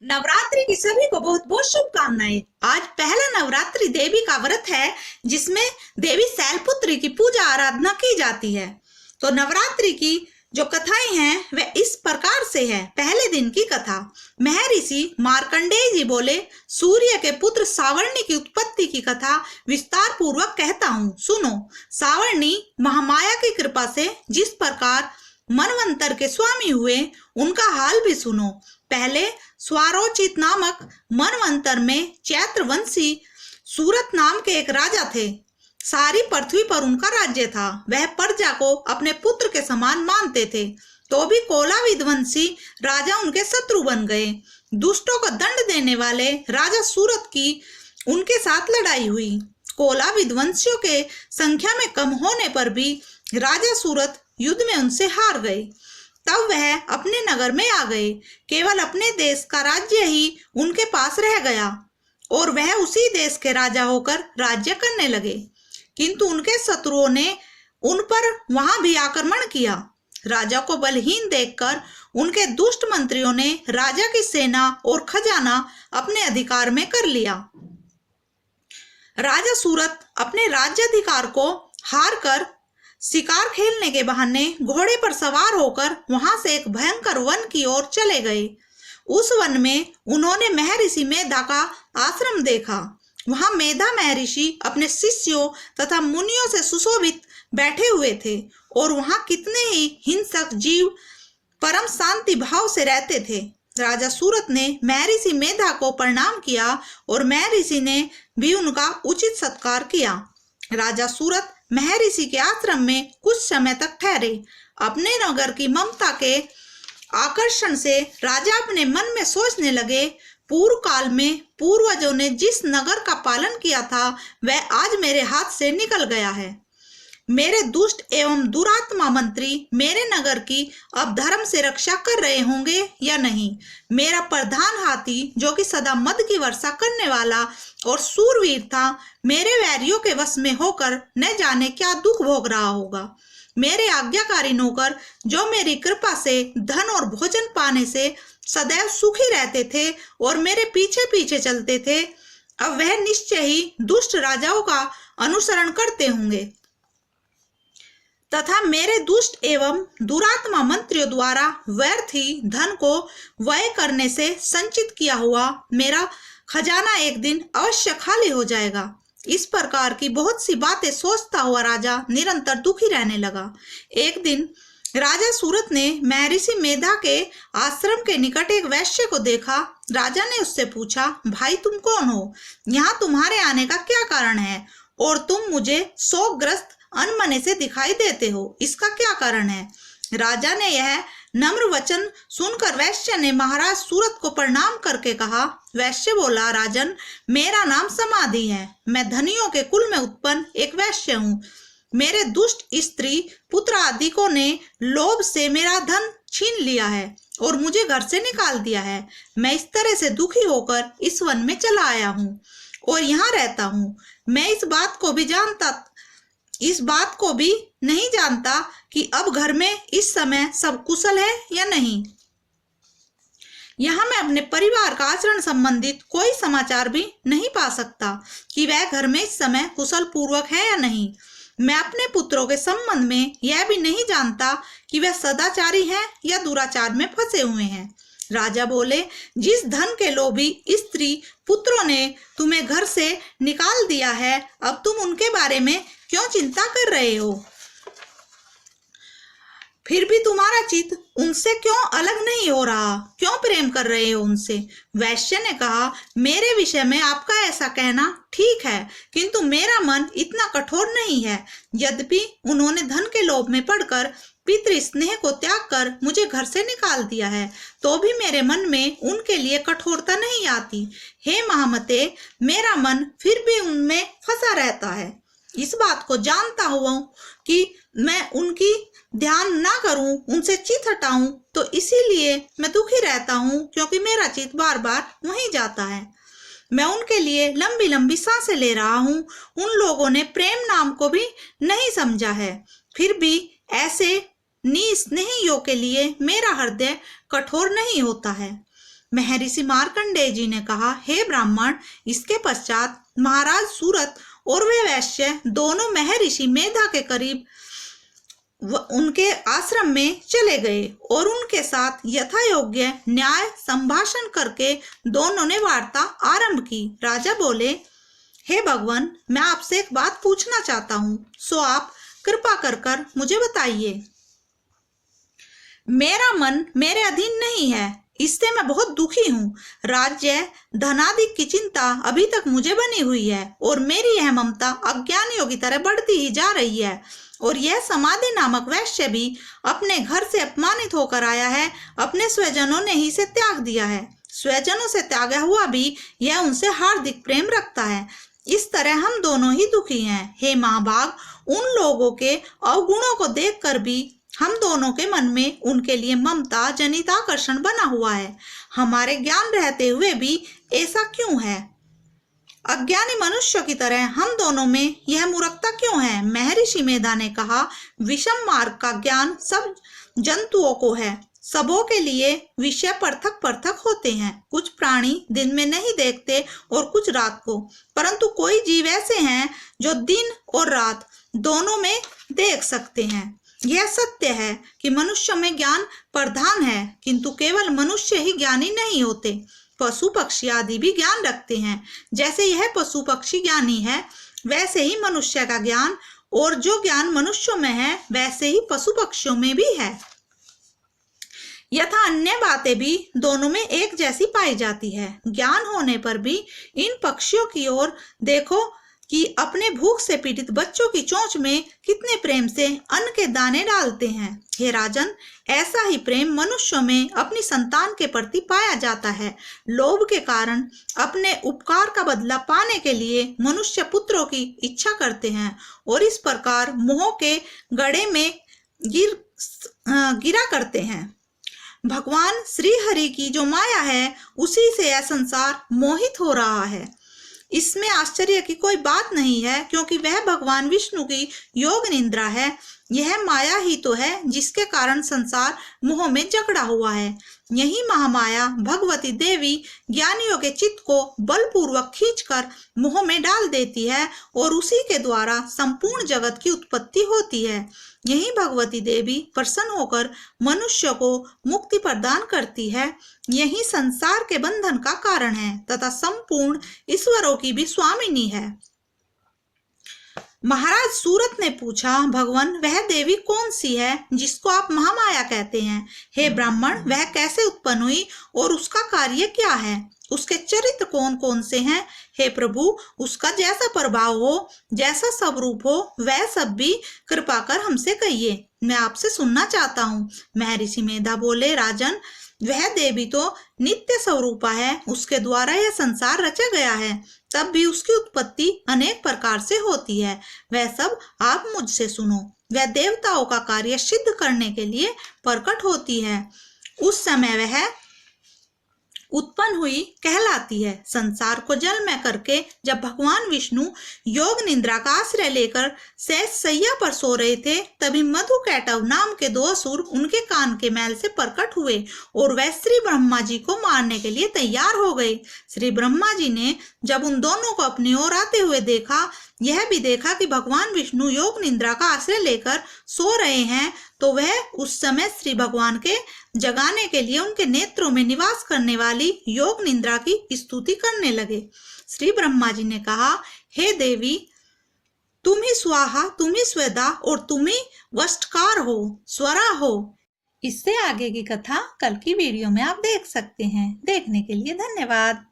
नवरात्रि की सभी को बहुत बहुत शुभकामनाएं। आज पहला नवरात्रि देवी का व्रत है जिसमें देवी शैलपुत्री की पूजा आराधना की जाती है। तो नवरात्रि की जो कथाएं हैं वह इस प्रकार से है। पहले दिन की कथा। महर्षि मार्कंडेय जी बोले, सूर्य के पुत्र सावर्णी की उत्पत्ति की कथा विस्तार पूर्वक कहता हूँ, सुनो। सावर्णी महामाया की कृपा से जिस प्रकार मनवंतर के स्वामी हुए उनका हाल भी सुनो। पहले स्वारोचित नामक मनवंतर में चैत्रवंशी सूरत नाम के एक राजा थे। सारी पृथ्वी पर उनका राज्य था। वह प्रजा को अपने पुत्र के समान मानते थे, तो भी कोला विध्वंसी राजा उनके शत्रु बन गए। दुष्टों को दंड देने वाले राजा सूरत की उनके साथ लड़ाई हुई। कोला विध्वंसियों के संख्या में कम होने पर भी राजा सूरत युद्ध में उनसे हार गए। तब वह अपने नगर में आ गए। केवल अपने देश का राज्य ही उनके पास रह गया और वह उसी देश के राजा होकर राज्य करने लगे। किंतु उनके शत्रुओं ने उन पर वहां भी आक्रमण किया। राजा को बलहीन देखकर उनके दुष्ट मंत्रियों ने राजा की सेना और खजाना अपने अधिकार में कर लिया। राजा सूरत अपने राज्याधिकार को हार कर शिकार खेलने के बहाने घोड़े पर सवार होकर वहां से एक भयंकर वन की ओर चले गए। उस वन में उन्होंने महर्षि मेधा का आश्रम देखा। वहां मेधा महर्षि अपने शिष्यों तथा मुनियों से सुशोभित बैठे हुए थे और वहां कितने ही हिंसक जीव परम शांति भाव से रहते थे। राजा सूरत ने महर्षि मेधा को प्रणाम किया और महर्षि ने भी उनका उचित सत्कार किया। राजा सूरत महर्षि के आश्रम में कुछ समय तक ठहरे। अपने नगर की ममता के आकर्षण से राजा अपने मन में सोचने लगे, पूर्व काल में पूर्वजों ने जिस नगर का पालन किया था वह आज मेरे हाथ से निकल गया है। मेरे दुष्ट एवं दुरात्मा मंत्री मेरे नगर की अब धर्म से रक्षा कर रहे होंगे या नहीं। मेरा प्रधान हाथी जो कि सदा मद की वर्षा करने वाला और सूरवीर था, मेरे वैरियों के वश में होकर न जाने क्या दुख भोग रहा होगा। मेरे आज्ञाकारी नौकर जो मेरी कृपा से धन और भोजन पाने से सदैव सुखी रहते थे और मेरे पीछे पीछे चलते थे, अब वह निश्चय ही दुष्ट राजाओं का अनुसरण करते होंगे तथा मेरे दुष्ट एवं दुरात्मा मंत्रियों द्वारा व्यर्थ ही धन को व्यय करने से संचित किया हुआ मेरा खजाना एक दिन अवश्य खाली हो जाएगा। इस प्रकार की बहुत सी बातें सोचता हुआ राजा निरंतर दुखी रहने लगा। एक दिन राजा सूरत ने महर्षि मेधा के आश्रम के निकट एक वैश्य को देखा। राजा ने उससे पूछा, भाई तुम कौन हो? यहाँ तुम्हारे आने का क्या कारण है? और तुम मुझे शोकग्रस्त अनमने से दिखाई देते हो, इसका क्या कारण है? राजा ने यह नम्र वचन सुनकर वैश्य ने महाराज सूरत को प्रणाम करके कहा। वैश्य बोला, राजन, मेरा नाम समाधि है। मैं धनियों के कुल में उत्पन्न एक वैश्य हूँ। मेरे दुष्ट स्त्री पुत्र आदिकों ने लोभ से मेरा धन छीन लिया है और मुझे घर से निकाल दिया है। मैं इस तरह से दुखी होकर इस वन में चला आया हूँ और यहाँ रहता हूँ। मैं इस बात को भी नहीं जानता कि अब घर में इस समय सब कुशल है या नहीं। यहाँ मैं अपने परिवार का आचरण संबंधित कोई समाचार भी नहीं पा सकता कि वह घर में इस समय कुशल पूर्वक है या नहीं। मैं अपने पुत्रों के संबंध में यह भी नहीं जानता कि वह सदाचारी हैं या दुराचार में फंसे हुए हैं। राजा बोले, जिस धन के लोभी स्त्री पुत्रों ने तुम्हें घर से निकाल दिया है, अब तुम उनके बारे में क्यों चिंता कर रहे हो? फिर भी तुम्हारा चित्त उनसे क्यों अलग नहीं हो रहा? क्यों प्रेम कर रहे हो उनसे? वैश्य ने कहा, मेरे विषय में आपका ऐसा कहना ठीक है, किंतु मेरा मन इतना कठोर नहीं है। यद्यपि उन्होंने धन के लोभ में पड़कर पितृ स्नेह को त्याग कर मुझे घर से निकाल दिया है, तो भी मेरे मन में उनके लिए कठोरता नहीं आती। हे महामते, मेरा मन फिर भी उनमें फंसा रहता है। इस बात को जानता हुआ कि मैं उनकी ध्यान ना करूं, उनसे चित हटाऊं, तो इसीलिए मैं दुखी रहता हूं, क्योंकि मेरा चित बार बार वहीं जाता है। मैं उनके लिए लंबी लंबी सांसें ले रहा हूं। उन लोगों ने प्रेम नाम को भी नहीं समझा है, फिर भी ऐसे निस्नेहियों के लिए मेरा हृदय कठोर नहीं होता है। महर्षि मार्कंडेय जी ने कहा, हे ब्राह्मण, इसके पश्चात महाराज सूरत और वे वैश्य दोनों महर्षि मेधा के करीब उनके आश्रम में चले गए और उनके साथ यथा योग्य न्याय संभाषण करके दोनों ने वार्ता आरंभ की। राजा बोले, हे भगवान, मैं आपसे एक बात पूछना चाहता हूँ, सो आप कृपा कर मुझे बताइए। मेरा मन मेरे अधीन नहीं है, इससे मैं बहुत दुखी हूँ। राज्य धनादि की चिंता अभी तक मुझे बनी हुई है और मेरी यह ममता अज्ञानियों की तरह बढ़ती ही जा रही है। और यह समाधि नामक वैश्य भी अपने घर से अपमानित होकर आया है, अपने स्वजनों ने ही इसे त्याग दिया है। स्वजनों से त्यागा हुआ भी यह उनसे हार्दिक प्रेम रखता है। इस तरह हम दोनों ही दुखी हैं। हे महाभाग, उन लोगों के अवगुणों को देखकर भी हम दोनों के मन में उनके लिए ममता जनित आकर्षण बना हुआ है। हमारे ज्ञान रहते हुए भी ऐसा क्यों है? अज्ञानी मनुष्य की तरह हम दोनों में यह मूर्खता क्यों है? महर्षि मेधा ने कहा, विषम मार्ग का ज्ञान सब जंतुओं को है। सबों के लिए विषय पृथक पृथक होते हैं। कुछ प्राणी दिन में नहीं देखते और कुछ रात को, परंतु कोई जीव ऐसे हैं जो दिन और रात दोनों में देख सकते हैं। यह सत्य है कि मनुष्य में ज्ञान प्रधान है, किंतु केवल मनुष्य ही ज्ञानी नहीं होते, पशु पक्षी आदि भी ज्ञान रखते हैं। जैसे यह पशु पक्षी ज्ञानी है, वैसे ही मनुष्य का ज्ञान, और जो ज्ञान मनुष्यों में है वैसे ही पशु पक्षियों में भी है। यथा अन्य बातें भी दोनों में एक जैसी पाई जाती है। ज्ञान होने पर भी इन पक्षियों की ओर देखो कि अपने भूख से पीड़ित बच्चों की चोंच में कितने प्रेम से अन्न के दाने डालते हैं। हे राजन, ऐसा ही प्रेम मनुष्यों में अपनी संतान के प्रति पाया जाता है। लोभ के कारण अपने उपकार का बदला पाने के लिए मनुष्य पुत्रों की इच्छा करते हैं और इस प्रकार मोह के गड्ढे में गिरा करते हैं। भगवान श्री हरि की जो माया है, उसी से यह संसार मोहित हो रहा है। इसमें आश्चर्य की कोई बात नहीं है, क्योंकि वह भगवान विष्णु की योग निद्रा है। यह माया ही तो है जिसके कारण संसार मोह में जकड़ा हुआ है। यही महामाया भगवती देवी ज्ञानियों के चित्त को बलपूर्वक खींचकर मोह में डाल देती है और उसी के द्वारा संपूर्ण जगत की उत्पत्ति होती है। यही भगवती देवी प्रसन्न होकर मनुष्य को मुक्ति प्रदान करती है। यही संसार के बंधन का कारण है तथा संपूर्ण ईश्वरों की भी स्वामिनी है। महाराज सूरत ने पूछा, भगवान, वह देवी कौन सी है जिसको आप महामाया कहते हैं? हे ब्राह्मण, वह कैसे उत्पन्न हुई और उसका कार्य क्या है? उसके चरित्र कौन कौन से हैं? हे प्रभु, उसका जैसा प्रभाव हो, जैसा स्वरूप हो, वह सब भी कृपा कर हमसे कहिए, मैं आपसे सुनना चाहता हूँ। महर्षि मेधा बोले, राजन, वह देवी तो नित्य स्वरूपा है, उसके द्वारा यह संसार रचा गया है, तब भी उसकी उत्पत्ति अनेक प्रकार से होती है। वह सब आप मुझसे सुनो। वह देवताओं का कार्य सिद्ध करने के लिए प्रकट होती है। उस समय वह उत्पन्न हुई कहलाती है। संसार को जल में करके जब भगवान विष्णु योग निद्रा का आश्रय लेकर शेष शैया पर सो रहे थे, तभी मधुकैटव नाम के दो असुर उनके कान के मैल से प्रकट हुए और वह श्री ब्रह्मा जी को मारने के लिए तैयार हो गए। श्री ब्रह्मा जी ने जब उन दोनों को अपनी ओर आते हुए देखा, यह भी देखा कि भगवान विष्णु योग निद्रा का आश्रय लेकर सो रहे हैं, तो वह उस समय श्री भगवान के जगाने के लिए उनके नेत्रों में निवास करने वाली योग निद्रा की स्तुति करने लगे। श्री ब्रह्मा जी ने कहा, हे देवी, तुम ही स्वाहा, तुम ही स्वदा और तुम ही वष्टकार हो, स्वरा हो। इससे आगे की कथा कल की वीडियो में आप देख सकते हैं। देखने के लिए धन्यवाद।